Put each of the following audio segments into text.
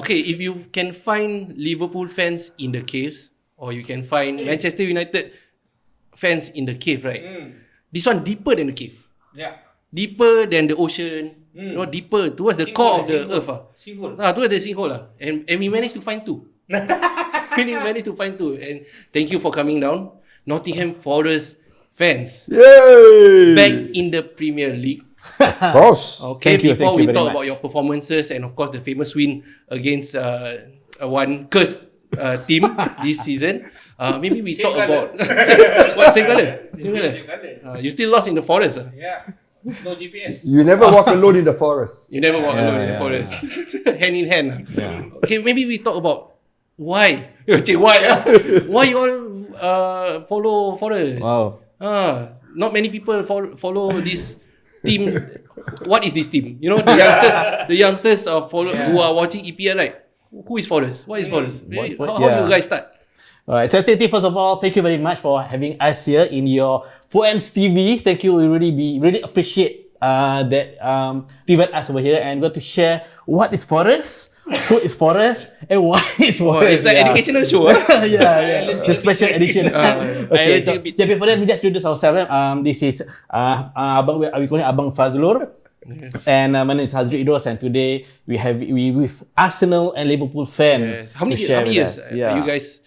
Okay, if you can find Liverpool fans in the caves, or you can find Manchester United fans in the cave, right? This one deeper than the cave. Yeah. Deeper than the ocean. You know, deeper towards the core of the earth. Towards the sinkhole. And we managed to find two. We managed to find two. And thank you for coming down. Nottingham Forest fans. Yay! Back in the Premier League. Of course. Okay, Thank you before we very talk much. about your performances and of course the famous win against one cursed team this season, maybe we talk about same colour? You still lost in the forest. Yeah. No GPS. You never walk alone in the forest. You never walk alone in the forest, hand in hand. Okay, maybe we talk about why. Why you all follow forest? Wow. Not many people follow this team. What is this team? You know, the youngsters who are watching EPL, right? Who is Forest? What is Forest? How do you guys start? Alright, so first of all, thank you very much for having us here in your Footends TV. Thank you. We really appreciate that to invite us over here and we're to share what is Forest, who is Forest, and why is Forest. It's an educational show. yeah. It's a special edition. Okay, so, before that, we just introduce ourselves. This is Abang, we call it Abang Fazlur. Yes. And my name is Hazriq, and today we with Arsenal and Liverpool fan. Yes. How many years are you guys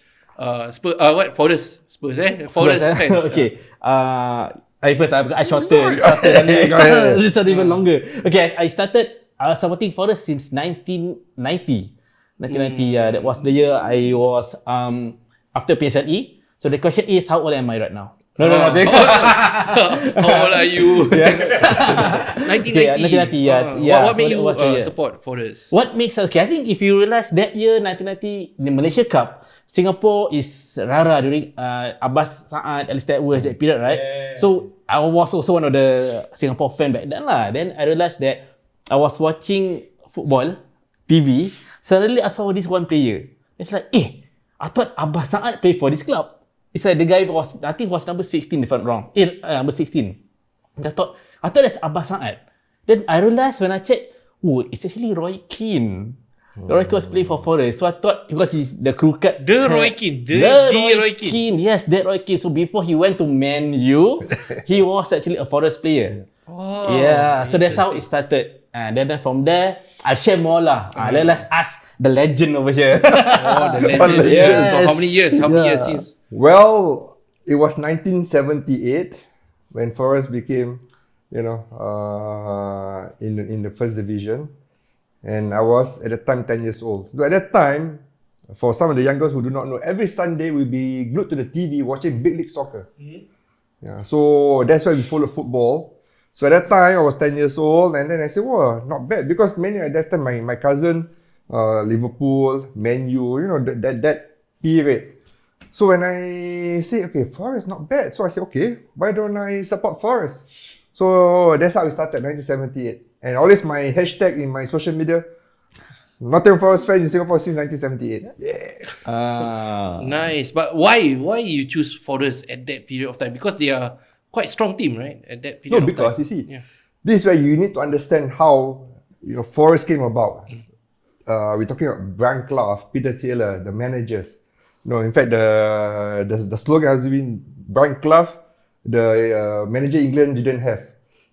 Forest Spurs Forest fans? Okay. I shorter. This is even longer. Okay, I started supporting Forest since 1990. 1990, that was the year I was after PSLE. So the question is, how old am I right now? No. How old are you? 1990. What made you support Forest? What makes I think if you realize that year 1990 the Malaysia Cup, Singapore is rara during Abbas Saad, Alistair Edwards that period, right? Yeah. So I was also one of the Singapore fan back then lah. Then I realized that I was watching football TV. Suddenly I saw this one player. It's like, I thought Abbas Saad played for this club. It's like the guy I think was number 16 if I'm wrong. Number 16. I thought that's Abbas Saad. Then I realized when I checked, it's actually Roy Keane. Roy Keane was playing for Forest. So I thought, because he's the crooked... Roy Keane. Roy Keane. Yes, that Roy Keane. So before he went to Man U, he was actually a Forest player. Oh, yeah, so that's how it started. And then from there, I'll share more lah. Let's ask the legend over here. The legend. Yes. So how many years? How many years since? Well, it was 1978 when Forest became, in the first division, and I was at the time 10 years old. So at that time, for some of the youngers who do not know, every Sunday we'll be glued to the TV watching Big League Soccer. Yeah, so that's why we follow football. So at that time I was 10 years old, and then I said, "Wow, not bad," because many at that time my cousin, Liverpool, Man U, that period. So when I say, okay, Forest not bad, so I said, okay, why don't I support Forest? So that's how it started, 1978. And always my hashtag in my social media, Nottingham Forest fan in Singapore since 1978. Yeah. Nice. But why you choose Forest at that period of time? Because they are quite strong team, right? At that period of time. No, because you see, this is where you need to understand how Forest came about. We're talking about Brian Clough, Peter Taylor, the managers. No, in fact, the slogan has been Brian Clough, the manager England didn't have,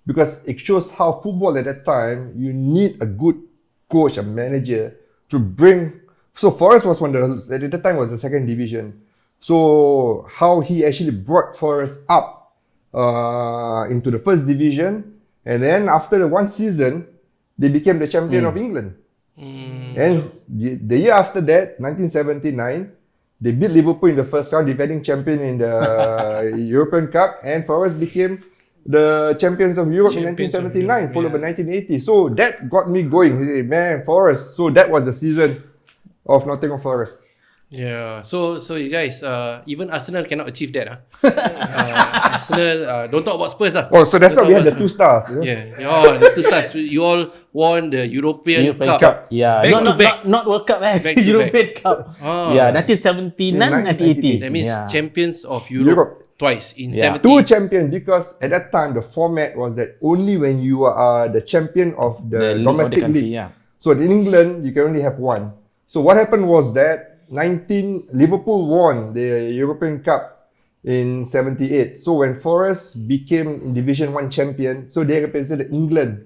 because it shows how football at that time, you need a good coach, a manager to bring. So Forest was at the time was the second division. So how he actually brought Forest up into the first division, and then after the one season, they became the champion of England. And the year after that, 1979. They beat Liverpool in the first round, defending champion in the European Cup, and Forest became the champions of Europe in 1979, followed by 1980. So that got me going. Man, Forest. So that was the season of Nottingham Forest. Yeah. So you guys, even Arsenal cannot achieve that. Arsenal, don't talk about Spurs. Oh, so that's why we had the 2 stars. Yeah. The 2 stars. You all won the European Cup. Yeah. Not World Cup, European Cup. Yeah, 1979, 1980. That means champions of Europe twice in 70. 2 champions, because at that time the format was that only when you are the champion of the domestic league. So in England, you can only have one. So what happened was that Liverpool won the European Cup in 78. So when Forest became Division 1 champion, so they represented England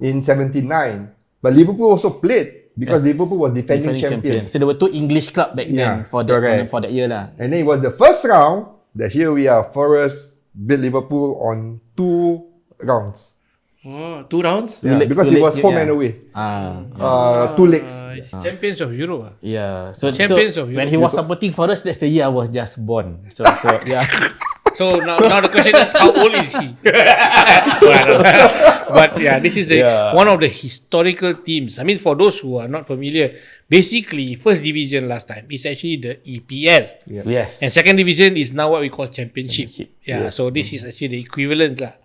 in 79. But Liverpool also played because Liverpool was defending champion. So there were 2 English club back then for that year lah. And then it was the first round that here we are, Forest beat Liverpool on 2 rounds. Oh, 2 rounds? Yeah, because it was home and away. 2 legs. Champions of Europe. Yeah. So Champions of when Europe. he was supporting Forest, that's the year I was just born. So yeah. So now the question is, how old is he? But yeah, this is one of the historical teams. I mean, for those who are not familiar, basically first division last time is actually the EPL. Yes. And second division is now what we call championship. Yeah, so this is actually the equivalent lah.